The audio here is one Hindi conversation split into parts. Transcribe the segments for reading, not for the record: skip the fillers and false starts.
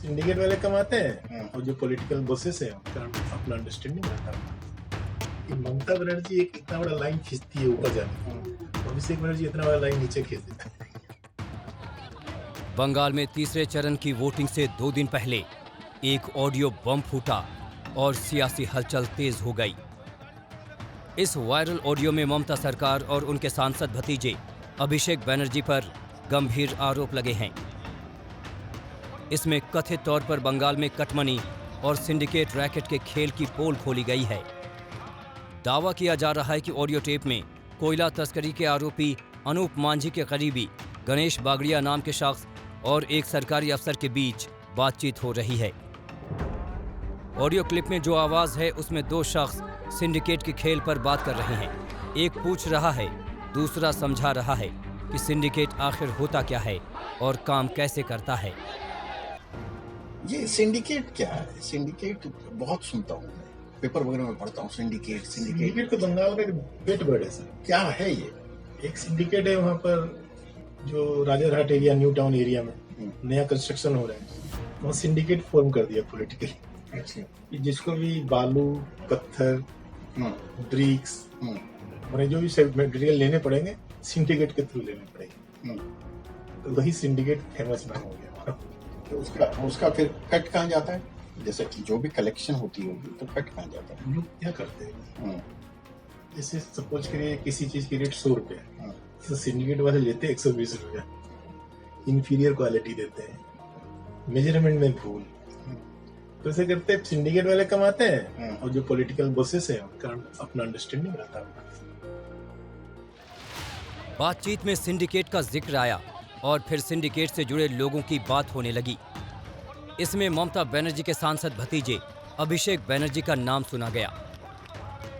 सिंडिकेट वाले कमाते हैं और जो पॉलिटिकल बॉसेस हैं उनका अपना अंडरस्टैंडिंग रहता है कि ममता बनर्जी एक इतना बड़ा लाइन खींचती है ऊपर जाने का, अभिषेक बनर्जी इतना बड़ा लाइन नीचे खींच देता है। बंगाल में तीसरे चरण की वोटिंग से 2 दिन पहले एक ऑडियो बम फूटा और सियासी हलचल तेज हो गई। इस वायरल ऑडियो में ममता सरकार और उनके सांसद भतीजे अभिषेक बनर्जी पर गंभीर आरोप लगे हैं। इसमें कथित तौर पर बंगाल में कटमनी और सिंडिकेट रैकेट के खेल की पोल खोली गई है। दावा किया जा रहा है कि ऑडियो टेप में कोयला तस्करी के आरोपी अनूप मांझी के करीबी गणेश बागड़िया नाम के शख्स और एक सरकारी अफसर के बीच बातचीत हो रही है। ऑडियो क्लिप में जो आवाज है उसमें 2 शख्स सिंडिकेट के खेल पर बात कर रहे हैं। एक पूछ रहा है, दूसरा समझा रहा है कि सिंडिकेट आखिर होता क्या है और काम कैसे करता है। ये सिंडिकेट क्या है? सिंडिकेट बहुत सुनता हूँ मैं, पेपर वगैरह में पढ़ता हूँ। सिंडिकेट सिंडिकेट तो बंगाल का एक पेट बर्ड है सर। क्या है ये? एक सिंडिकेट है वहाँ पर जो Rajarhat area, new town area में नया कंस्ट्रक्शन हो रहा है, वहाँ सिंडिकेट फॉर्म कर दिया पॉलिटिकली। अच्छा। जिसको भी बालू, पत्थर, ब्रिक्स और जो भी मटेरियल लेने पड़ेंगे सिंडिकेट के थ्रू लेने पड़ेंगे। तो वही सिंडिकेट फेमस नाम हो गया। तो उसका फिर कट कहाँ जाता है? जैसे कि जो भी कलेक्शन होती होगी तो कट कहाँ जाता है? लोग क्या करते हैं, जैसे सपोज करिए किसी चीज की रेट 100 रुपए है, तो सिंडिकेट वाले लेते हैं 120 रुपया, इंफीरियर क्वालिटी देते हैं, मेजरमेंट में भूल। तो ऐसे करते हैं सिंडिकेट वाले कमाते हैं और जो पॉलिटिकल बॉसेस हैं उनका अपना अंडरस्टैंडिंग रहता है। बातचीत में सिंडिकेट का जिक्र आया और फिर सिंडिकेट से जुड़े लोगों की बात होने लगी। इसमें ममता बनर्जी के सांसद भतीजे अभिषेक बनर्जी का नाम सुना गया।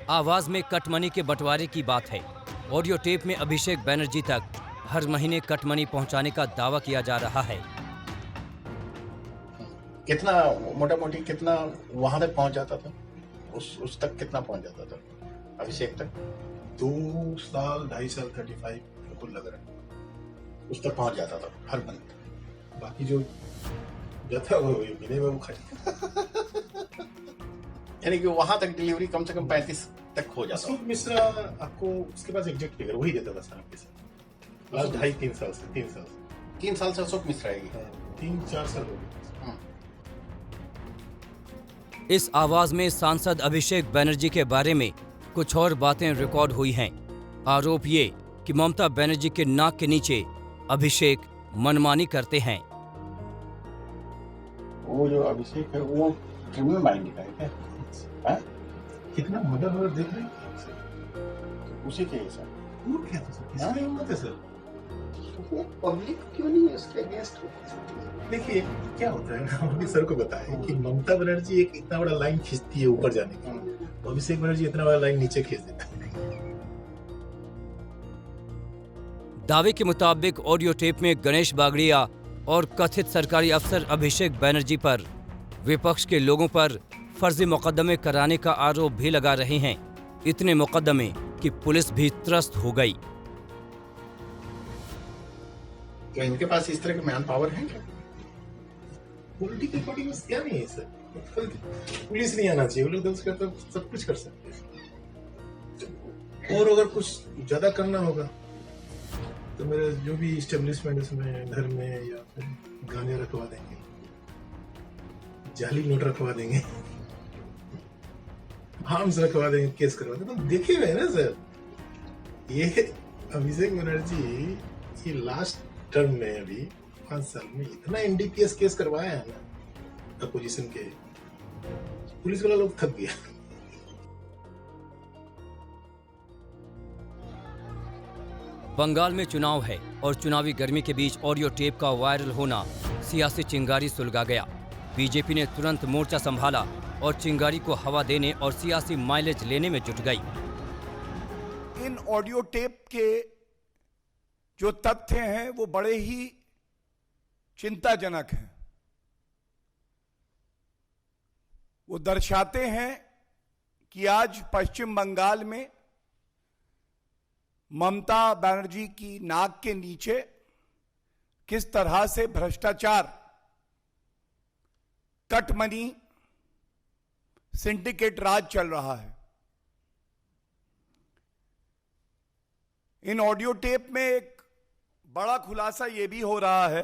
आवाज में कटमनी के बंटवारे की बात है। ऑडियो टेप में अभिषेक बनर्जी तक हर महीने कटमनी पहुंचाने का दावा किया जा रहा है। कितना मोटा मोटी कितना वहां तक पहुंच जाता था? उस तक कितना पहुंच जाता था अभिषेक तक? 2 साल 2.5 साल 35 बिल्कुल लग रहा है उस तक पहुंच जाता था हर मंथ। बाकी जो जाता वो मिले में वो खा। यानी कि वहां तक डिलीवरी कम से कम 35 तक हो जाता। अशोक मिश्रा आपको उसके पास एग्जैक्ट फिगर वही देता था साहब के साथ लास्ट 2.5-3 साल से 3 साल से अशोक मिश्रा आएगी। 3-4 साल हो गए। इस आवाज में सांसद अभिषेक बनर्जी के बारे में कुछ और बातें रिकॉर्ड हुई हैं। आरोप ये कि ममता बनर्जी के नाक के नीचे अभिषेक मनमानी करते हैं। वो जो अभिषेक है वो क्रिमिनल माइंड का है क्या? कितना मर्डर देख रहे हैं तो उसी के हिसाब वो क्या था सर? किसने हिम्मत है सर? पब्लिक क्यों नहीं है इसके अगेंस्ट? देखिए क्या होता है ना, हमने सर को बताया कि ममता बनर्जी एक इतना बड़ा लाइन खींचती है ऊपर जाने का, अभिषेक बनर्जी इतना बड़ा लाइन नीचे खींच देता है। दावे के मुताबिक ऑडियो टेप में गणेश बागड़िया और कथित सरकारी अफसर अभिषेक बनर्जी पर विपक्ष के लोगों पर फर्जी मुकदमे कराने का आरोप भी लगा रहे हैं। इतने मुकदमे कि पुलिस भी त्रस्त हो गई। तो इनके पास इस तरह के मैन पावर है क्या? पॉलिटिकल पार्टी में क्या नहीं है सर, पुलिस नहीं आना चाहिए, वो लोग तो सब कुछ कर सकते हैं। और अगर कुछ ज्यादा करना होगा तो मेरा जो भी इस्टेब्लिशमेंट उसमें घर में या फिर गाने रखवा देंगे, जाली नोट रखवा देंगे, आर्म्स रखवा देंगे, केस करवा देंगे। तो देखे हुए ना सर, ये अभिषेक बनर्जी ये लास्ट टर्म में अभी 5 साल में इतना एनडीपीएस केस करवाया है ना अपोजिशन के, पुलिस वाला लोग थक गया। बंगाल में चुनाव है और चुनावी गर्मी के बीच ऑडियो टेप का वायरल होना सियासी चिंगारी सुलगा गया। बीजेपी ने तुरंत मोर्चा संभाला और चिंगारी को हवा देने और सियासी माइलेज लेने में जुट गई। इन ऑडियो टेप के जो तथ्य हैं वो बड़े ही चिंताजनक हैं। वो दर्शाते हैं कि आज पश्चिम बंगाल में ममता बनर्जी की नाक के नीचे किस तरह से भ्रष्टाचार कट मनी सिंडिकेट राज चल रहा है। इन ऑडियो टेप में एक बड़ा खुलासा यह भी हो रहा है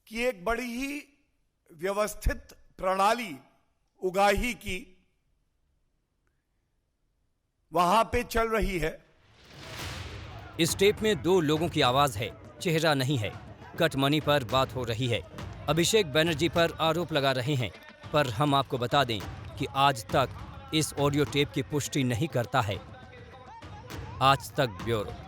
कि एक बड़ी ही व्यवस्थित प्रणाली उगाही की वहां पे चल रही है। इस टेप में 2 लोगों की आवाज है, चेहरा नहीं है। कट मनी पर बात हो रही है। अभिषेक बनर्जी पर आरोप लगा रहे हैं, पर हम आपको बता दें कि आज तक इस ऑडियो टेप की पुष्टि नहीं करता है। आज तक ब्यूरो।